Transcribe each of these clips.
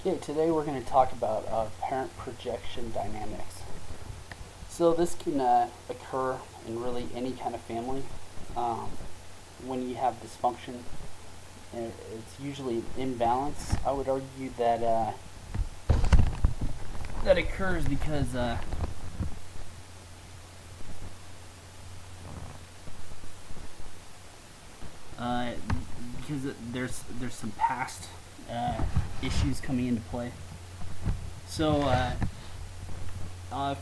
Okay, today we're going to talk about parent projection dynamics. So this can occur in really any kind of family. Um, when you have dysfunction, it's usually imbalance. I would argue that that occurs because uh, there's some past issues coming into play. So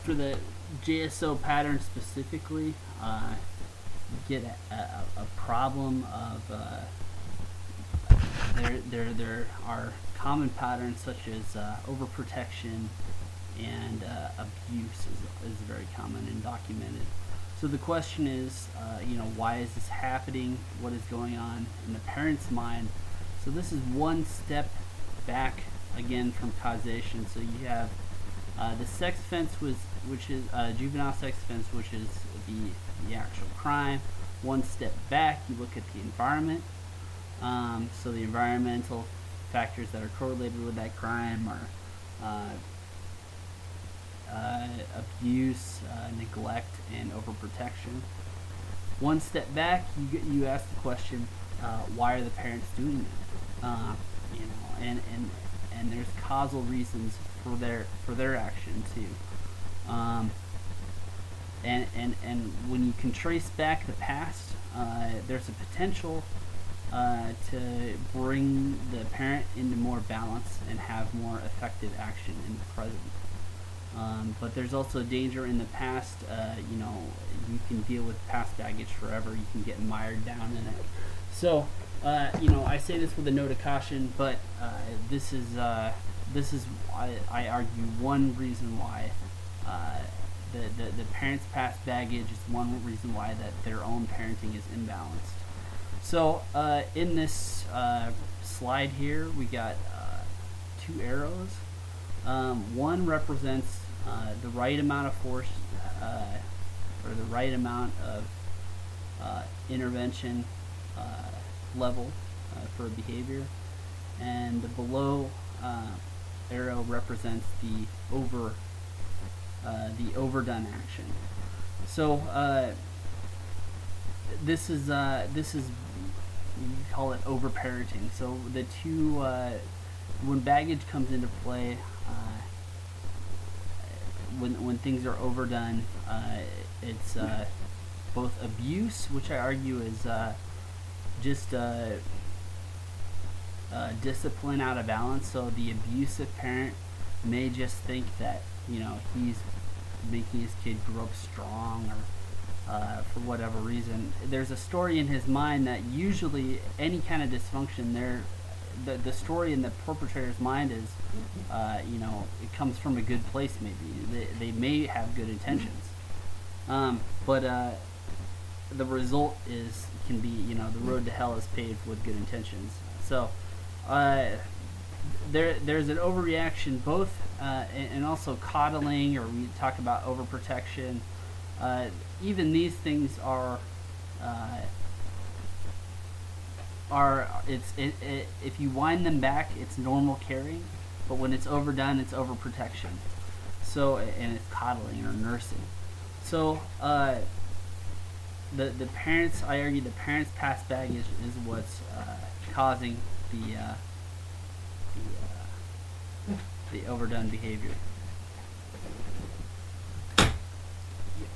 for the JSO pattern specifically, you get a problem of there are common patterns such as overprotection and abuse is very common and documented. So the question is, why is this happening? What is going on in the parent's mind? So this is one step back again from causation. So you have the sex offense, which is juvenile sex offense, which is the actual crime. One step back, you look at the environment. So the environmental factors that are correlated with that crime are abuse, neglect, and overprotection. One step back, you ask the question, why are the parents doing that? And there's causal reasons for their action too. And when you can trace back the past, there's a potential to bring the parent into more balance and have more effective action in the present. But there's also danger in the past. You can deal with past baggage forever. You can get mired down in it. So, I say this with a note of caution, but this is I argue one reason why the parents' past baggage is one reason why that their own parenting is imbalanced. So in this slide here, we got two arrows. One represents the right amount of force or the right amount of intervention level for a behavior, and the below arrow represents the overdone action. So this is you call it overparenting. So the two when baggage comes into play, when things are overdone, it's both abuse, which I argue is just discipline out of balance. So the abusive parent may just think that he's making his kid grow up strong, or for whatever reason. There's a story in his mind that usually any kind of dysfunction there. The story in the perpetrator's mind is, it comes from a good place. Maybe they may have good intentions, but the result can be, the road to hell is paved with good intentions. So there's an overreaction, both and also coddling, or we talk about overprotection. Even these things are. If you wind them back, it's normal caring, but when it's overdone, it's overprotection. So, and it's coddling or nursing. So the parents, I argue, the parents' past baggage is what's causing the overdone behavior. Get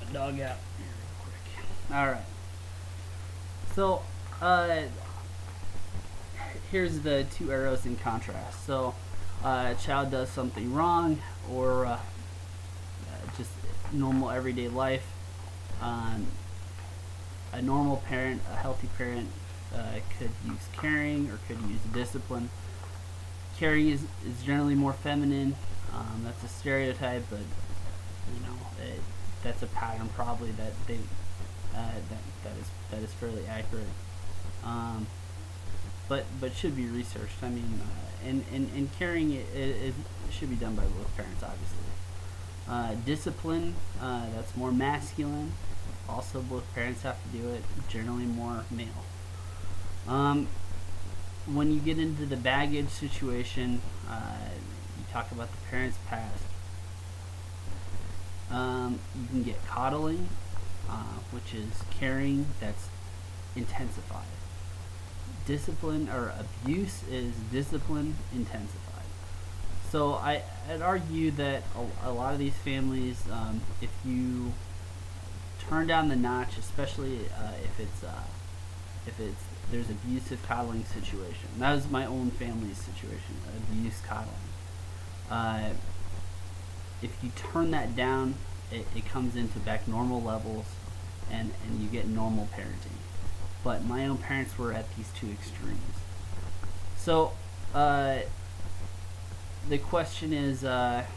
my dog out here real quick. All right. So here's the two arrows in contrast. So a child does something wrong, or just normal everyday life. A normal parent, a healthy parent, could use caring or could use discipline. Caring is generally more feminine. That's a stereotype, but that's a pattern probably that they that is fairly accurate. But should be researched. I mean, and caring it should be done by both parents, obviously. Discipline, that's more masculine. Also, both parents have to do it. Generally, more male. When you get into the baggage situation, talk about the parent's past, you can get coddling, which is caring that's intensified. Discipline or abuse is discipline intensified. So I'd argue that a lot of these families, if you turn down the notch, especially if it's there's abusive coddling situation. That was my own family's situation, abuse coddling. If you turn that down, it comes into back normal levels, and you get normal parenting. But my own parents were at these two extremes. So the question is, I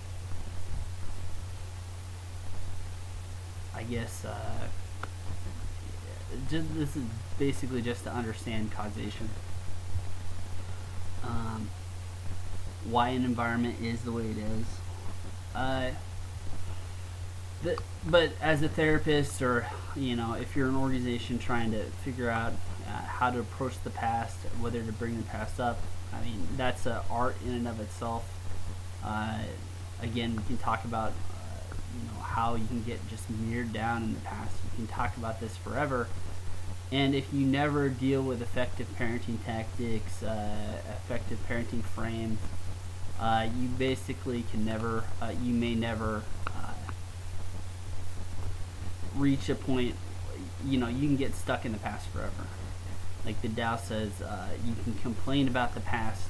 guess, this is basically just to understand causation. Why an environment is the way it is. But as a therapist, or if you're an organization trying to figure out how to approach the past, whether to bring the past up, I mean, that's an art in and of itself. Again, we can talk about how you can get just mirrored down in the past. You can talk about this forever. And if you never deal with effective parenting tactics, effective parenting frames, you basically can never, you may never reach a point, you can get stuck in the past forever. Like the Tao says, you can complain about the past.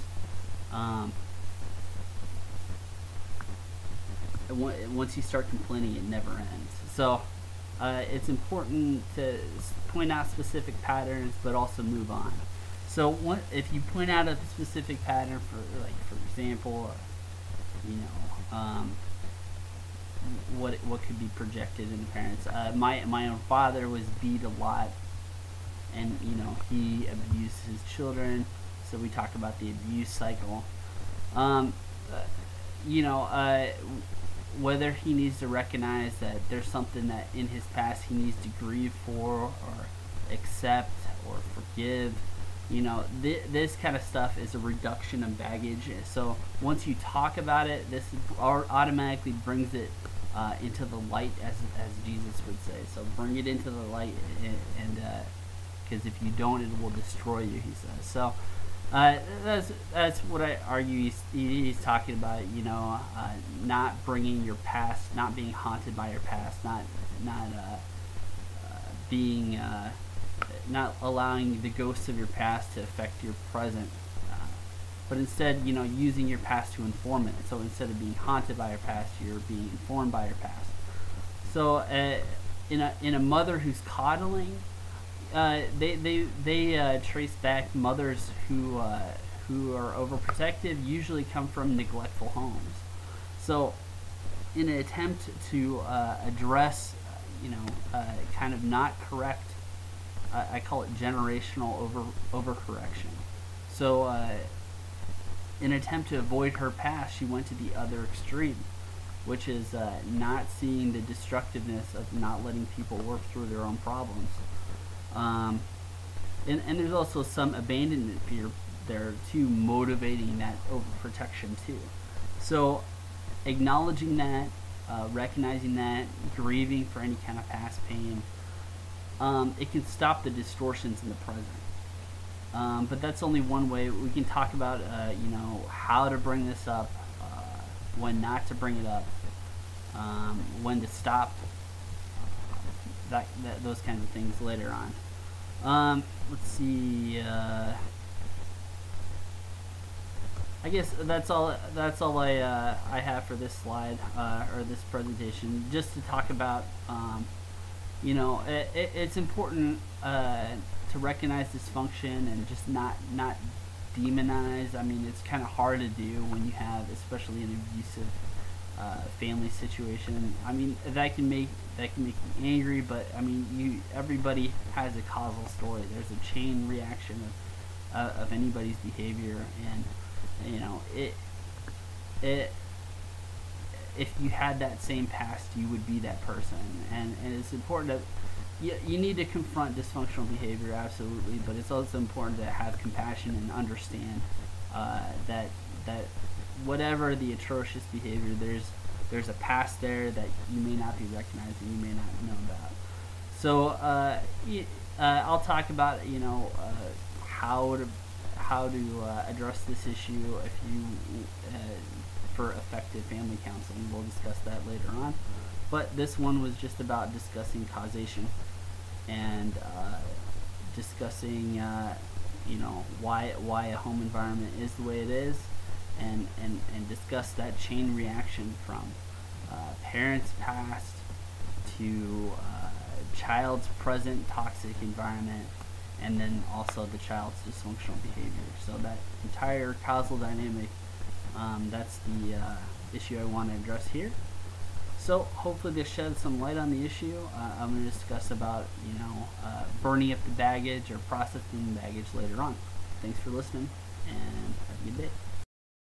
Once you start complaining, it never ends. So it's important to point out specific patterns, but also move on. So if you point out a specific pattern, for example, what could be projected in the parents. My own father was beat a lot, and he abused his children. So we talk about the abuse cycle. Whether he needs to recognize that there's something that in his past he needs to grieve for, or accept, or forgive. This kind of stuff is a reduction of baggage. So once you talk about it, this automatically brings it into the light, as Jesus would say. So bring it into the light, and because if you don't, it will destroy you, he says. So that's what I argue he's talking about. Not bringing your past, not being haunted by your past, not being not allowing the ghosts of your past to affect your present, but instead using your past to inform it. So instead of being haunted by your past, you're being informed by your past. So in a mother who's coddling, they trace back mothers who are overprotective, usually come from neglectful homes. So in an attempt to address kind of not correct, I call it generational overcorrection. So in an attempt to avoid her past, she went to the other extreme, which is not seeing the destructiveness of not letting people work through their own problems. And there's also some abandonment fear there too, motivating that overprotection too. So acknowledging that, recognizing that, grieving for any kind of past pain, it can stop the distortions in the present. But that's only one way. We can talk about how to bring this up, when not to bring it up, when to stop, those kinds of things later on. Let's see. I guess that's all I have for this slide, or this presentation. Just to talk about, it's important to recognize dysfunction and just not demonize. I mean, it's kind of hard to do when you have, especially an abusive family situation. I mean, that can make you angry, but I mean, everybody has a causal story. There's a chain reaction of anybody's behavior, and if you had that same past, you would be that person. And it's important that you need to confront dysfunctional behavior, absolutely, but it's also important to have compassion and understand that whatever the atrocious behavior, there's a past there that you may not be recognizing, you may not know about. So I'll talk about how to address this issue if you for effective family counseling. We'll discuss that later on. But this one was just about discussing causation and discussing why a home environment is the way it is, and discuss that chain reaction from parents past to child's present toxic environment, and then also the child's dysfunctional behavior. So that entire causal dynamic, that's the issue I want to address here. So hopefully this sheds some light on the issue. I'm going to discuss about burning up the baggage or processing the baggage later on. Thanks for listening, and have a good day.